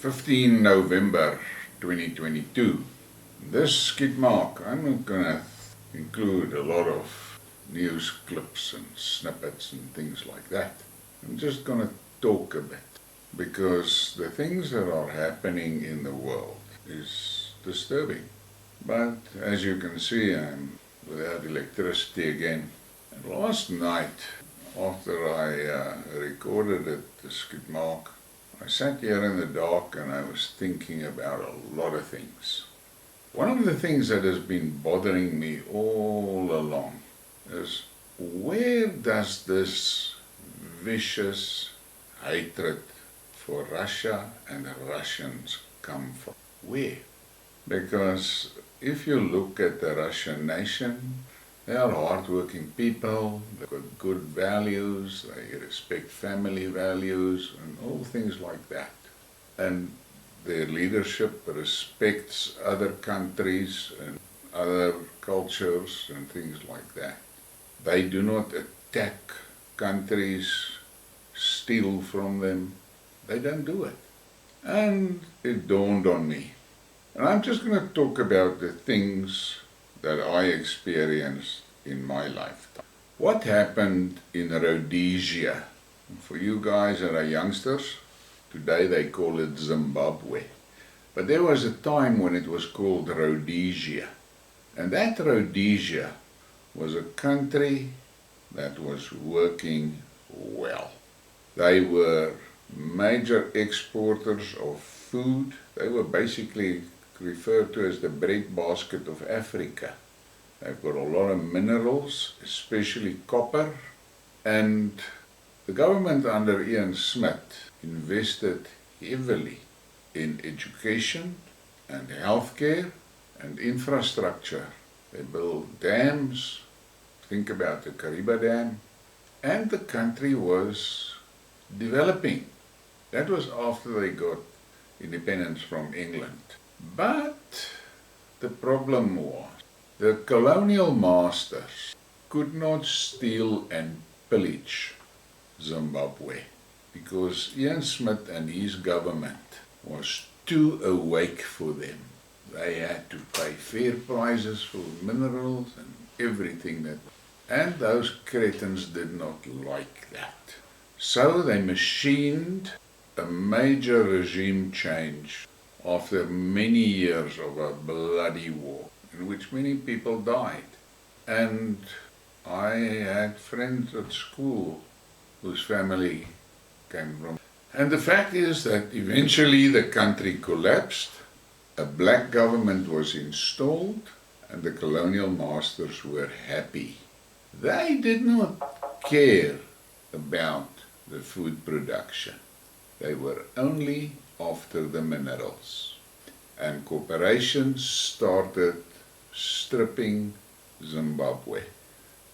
15 November 2022. This Skidmark, I'm not going to include a lot of news clips and snippets and things like that. I'm just going to talk a bit because the things that are happening in the world is disturbing. But as you can see, I'm without electricity again. And last night, after I recorded it, the Skidmark, I sat here in the dark and I was thinking about a lot of things. One of the things that has been bothering me all along is, where does this vicious hatred for Russia and the Russians come from? Where? Because if you look at the Russian nation, they are hard-working people, they've got good values, they respect family values and all things like that. And their leadership respects other countries and other cultures and things like that. They do not attack countries, steal from them. They don't do it. And it dawned on me. And I'm just going to talk about the things that I experienced in my lifetime. What happened in Rhodesia? For you guys that are youngsters, today they call it Zimbabwe. But there was a time when it was called Rhodesia. And that Rhodesia was a country that was working well. They were major exporters of food. They were basically referred to as the breadbasket of Africa. They've got a lot of minerals, especially copper, and the government under Ian Smith invested heavily in education and healthcare and infrastructure. They built dams, think about the Kariba Dam, and the country was developing. That was after they got independence from England. But the problem was, the colonial masters could not steal and pillage Zimbabwe because Ian Smith and his government was too awake for them. They had to pay fair prices for minerals and everything and those cretins did not like that. So they machined a major regime change after many years of a bloody war in which many people died. And I had friends at school whose family came from. And the fact is that eventually the country collapsed, a black government was installed, and the colonial masters were happy. They did not care about the food production. They were only after the minerals. And corporations started stripping Zimbabwe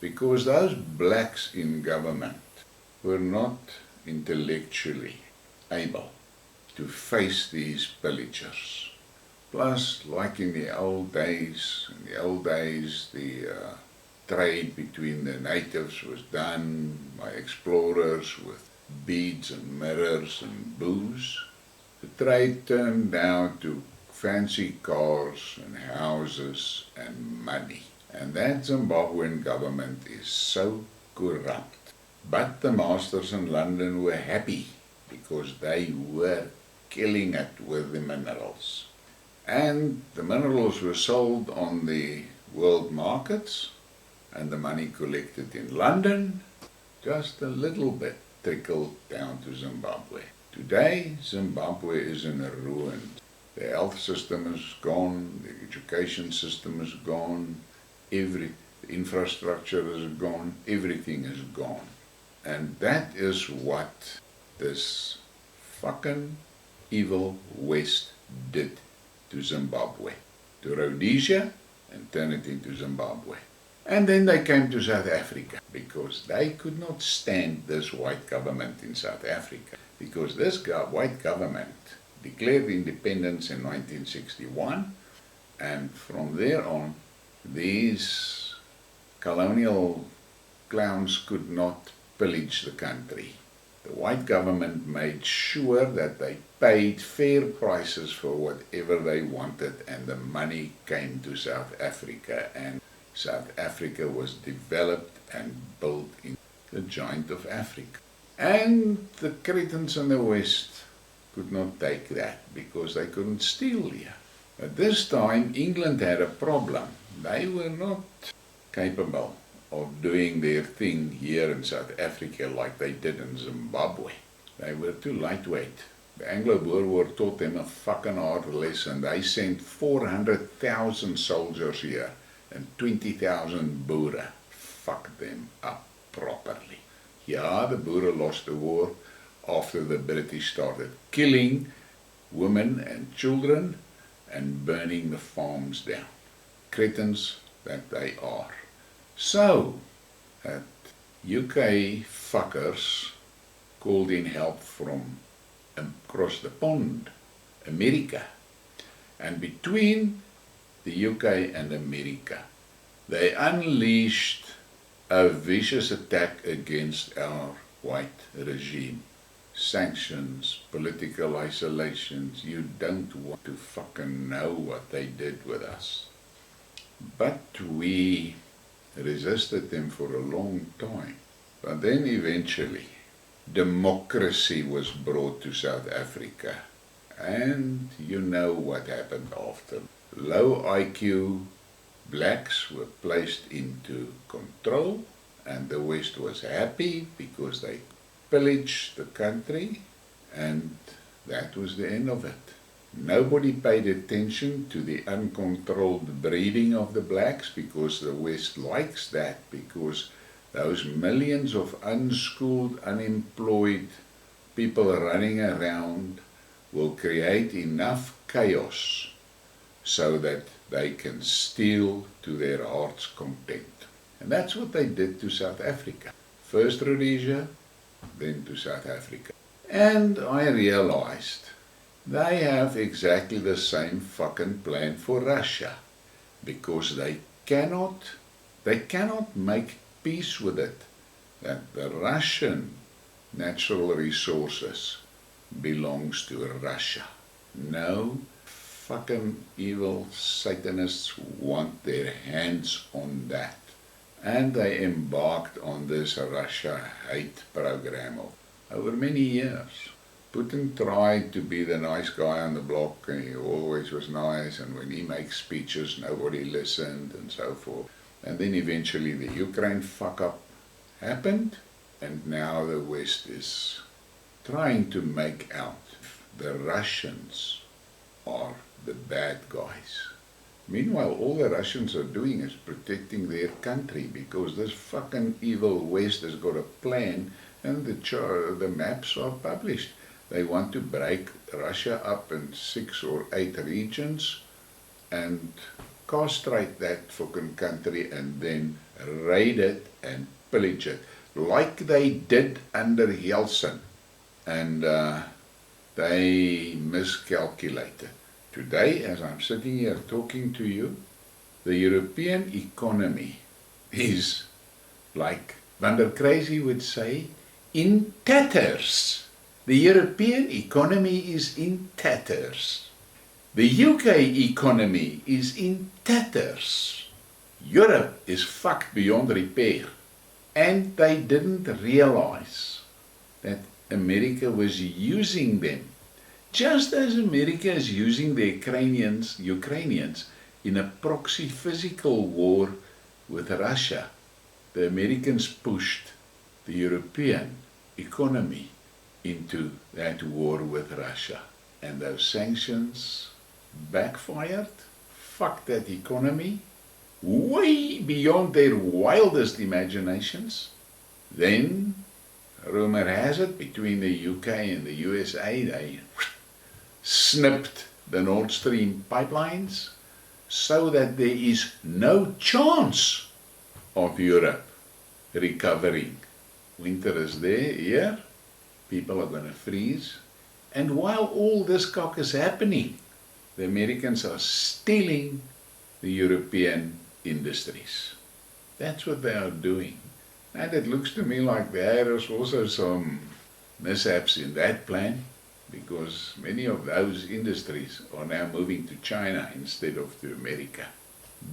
because those blacks in government were not intellectually able to face these pillagers. Plus, like in the old days, the trade between the natives was done by explorers with beads and mirrors and booze. The trade turned down to fancy cars and houses and money. And that Zimbabwean government is so corrupt. But the masters in London were happy because they were killing it with the minerals. And the minerals were sold on the world markets, and the money collected in London, just a little bit trickled down to Zimbabwe. Today, Zimbabwe is in a ruin. The health system is gone, the education system is gone, the infrastructure is gone, everything is gone. And that is what this fucking evil West did to Zimbabwe, to Rhodesia, and turned it into Zimbabwe. And then they came to South Africa because they could not stand this white government in South Africa. Because this white government declared independence in 1961, and from there on, these colonial clowns could not pillage the country. The white government made sure that they paid fair prices for whatever they wanted, and the money came to South Africa, and South Africa was developed and built in the Giant of Africa. And the cretins in the West could not take that because they couldn't steal here. At this time, England had a problem. They were not capable of doing their thing here in South Africa like they did in Zimbabwe. They were too lightweight. The Anglo-Boer War taught them a fucking hard lesson. They sent 400,000 soldiers here and 20,000 Boere. Fucked them up properly. Yeah, the Boere lost the war after the British started killing women and children and burning the farms down. Cretins that they are. So, that UK fuckers called in help from across the pond, America. And between the UK and America, they unleashed a vicious attack against our white regime. Sanctions, political isolations, you don't want to fucking know what they did with us. But we resisted them for a long time. But then eventually, democracy was brought to South Africa. And you know what happened after. Low IQ blacks were placed into control, and the West was happy because they pillaged the country, and that was the end of it. Nobody paid attention to the uncontrolled breeding of the blacks because the West likes that, because those millions of unschooled, unemployed people running around will create enough chaos so that they can steal to their heart's content. And that's what they did to South Africa. First Rhodesia, then to South Africa. And I realized they have exactly the same fucking plan for Russia, because they cannot make peace with it that the Russian natural resources belongs to Russia. No fucking evil Satanists want their hands on that. And they embarked on this Russia hate program over many years. Putin tried to be the nice guy on the block, and he always was nice, and when he makes speeches nobody listened and so forth. And then eventually the Ukraine fuck-up happened, and now the West is trying to make out the Russians are the bad guys. Meanwhile, all the Russians are doing is protecting their country, because this fucking evil West has got a plan, and the maps are published. They want to break Russia up in 6 or 8 regions and castrate that fucking country and then raid it and pillage it, like they did under Yeltsin. And they miscalculated. Today, as I'm sitting here talking to you, the European economy is, like Van der Crazy would say, in tatters. The European economy is in tatters. The UK economy is in tatters. Europe is fucked beyond repair. And they didn't realize that America was using them. Just as America is using the Ukrainians in a proxy physical war with Russia, the Americans pushed the European economy into that war with Russia. And those sanctions backfired, fucked that economy, way beyond their wildest imaginations. Then, rumor has it, between the UK and the USA, they snipped the Nord Stream pipelines so that there is no chance of Europe recovering. Winter is there, here, people are going to freeze. And while all this cock is happening, the Americans are stealing the European industries. That's what they are doing. And it looks to me like there is also some mishaps in that plan, because many of those industries are now moving to China instead of to America.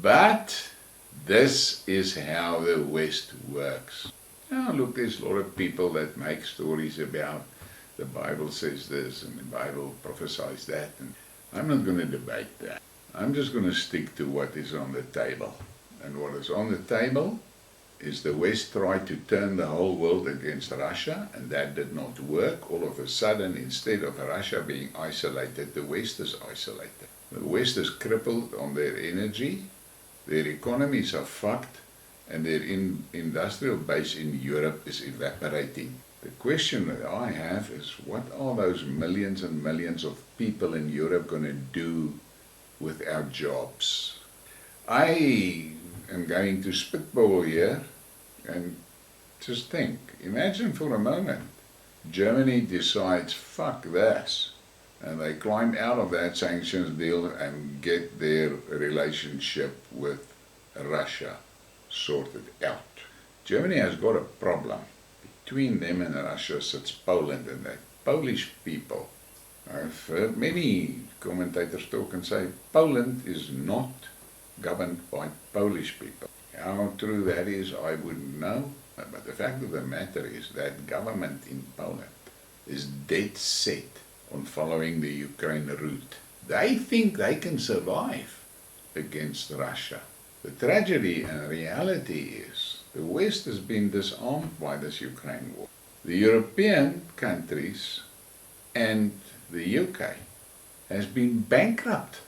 But this is how the West works. Now look, there's a lot of people that make stories about the Bible says this and the Bible prophesies that, and I'm not going to debate that. I'm just going to stick to what is on the table. And what is on the table is the West tried to turn the whole world against Russia, and that did not work. All of a sudden, instead of Russia being isolated, the West is isolated. The West is crippled on their energy, their economies are fucked, and their industrial base in Europe is evaporating. The question that I have is, what are those millions and millions of people in Europe going to do without jobs? I am going to spitball here and just think. Imagine for a moment, Germany decides, fuck this, and they climb out of that sanctions deal and get their relationship with Russia sorted out. Germany has got a problem. Between them and Russia sits Poland, and the Polish people, I've heard many commentators talk and say Poland is not governed by Polish people. How true that is, I wouldn't know, but the fact of the matter is that government in Poland is dead set on following the Ukraine route. They think they can survive against Russia. The tragedy and reality is the West has been disarmed by this Ukraine war. The European countries and the UK has been bankrupt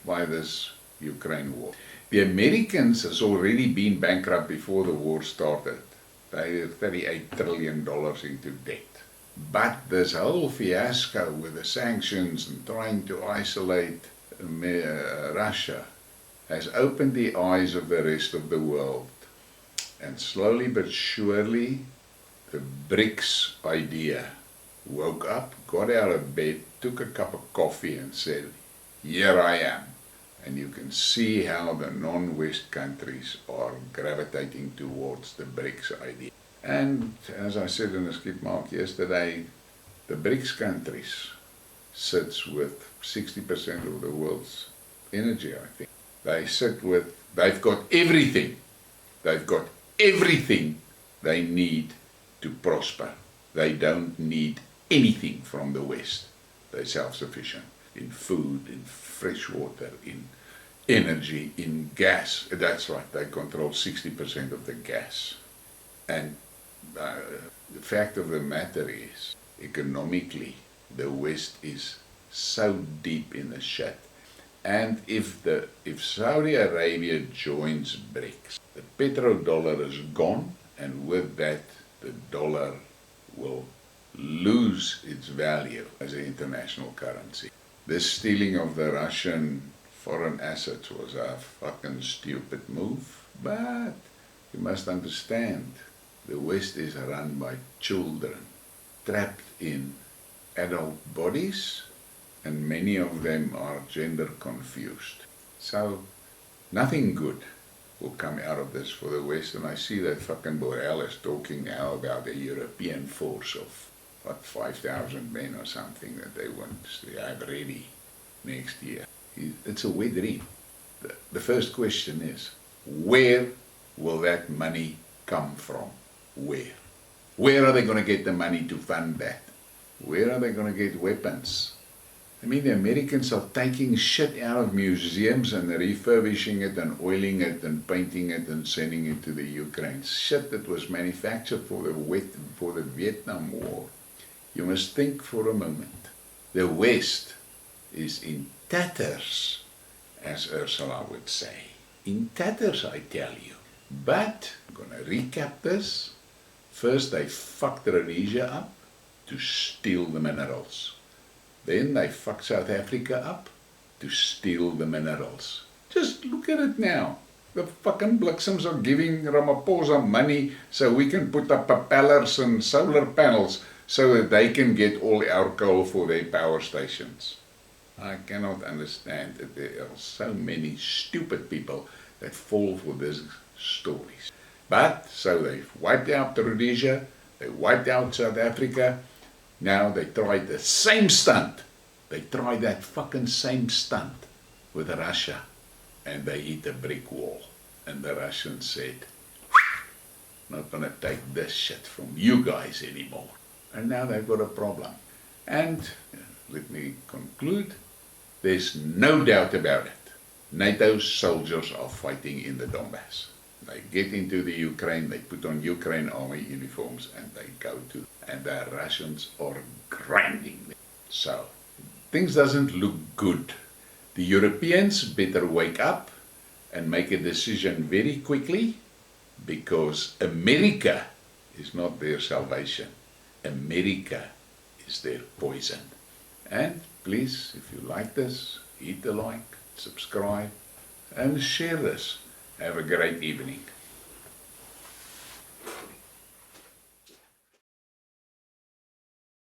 by this Ukraine war. The Americans has already been bankrupt before the war started. They are $38 trillion into debt. But this whole fiasco with the sanctions and trying to isolate Russia has opened the eyes of the rest of the world. And slowly but surely, the BRICS idea woke up, got out of bed, took a cup of coffee and said, here I am. And you can see how the non-West countries are gravitating towards the BRICS idea. And as I said in a Skidmark yesterday, the BRICS countries sits with 60% of the world's energy, I think. They've got everything. They've got everything they need to prosper. They don't need anything from the West. They're self-sufficient in food, in fresh water, in energy, in gas. That's right, they control 60% of the gas. And the fact of the matter is, economically, the West is so deep in the shit. And if Saudi Arabia joins BRICS, the petrodollar is gone, and with that, the dollar will lose its value as an international currency. This stealing of the Russian foreign assets was a fucking stupid move, but you must understand, the West is run by children, trapped in adult bodies, and many of them are gender confused. So nothing good will come out of this for the West, and I see that fucking Borrell is talking now about a European force of, 5,000 men or something that they want to have ready next year. It's a wet dream. The first question is, where will that money come from? Where? Where are they going to get the money to fund that? Where are they going to get weapons? I mean, the Americans are taking shit out of museums and refurbishing it and oiling it and painting it and sending it to the Ukraine. Shit that was manufactured for the Vietnam War. You must think for a moment. The West is in tatters, as Ursula would say. In tatters, I tell you. But, I'm going to recap this. First, they fucked Rhodesia up to steal the minerals. Then they fucked South Africa up to steal the minerals. Just look at it now. The fucking Bliksems are giving Ramaphosa money so we can put up propellers and solar panels so that they can get all our coal for their power stations. I cannot understand that there are so many stupid people that fall for these stories. But, so they've wiped out Rhodesia, they wiped out South Africa, Now they tried the same stunt. They tried that fucking same stunt with Russia, and they hit a brick wall. And the Russians said, not gonna take this shit from you guys anymore. And now they've got a problem. And let me conclude, there's no doubt about it. NATO soldiers are fighting in the Donbass. They get into the Ukraine, they put on Ukraine army uniforms, and they go to, and the Russians are grinding them. So, things doesn't look good. The Europeans better wake up and make a decision very quickly, because America is not their salvation. America is their poison. And please, if you like this, hit the like, subscribe, and share this. Have a great evening.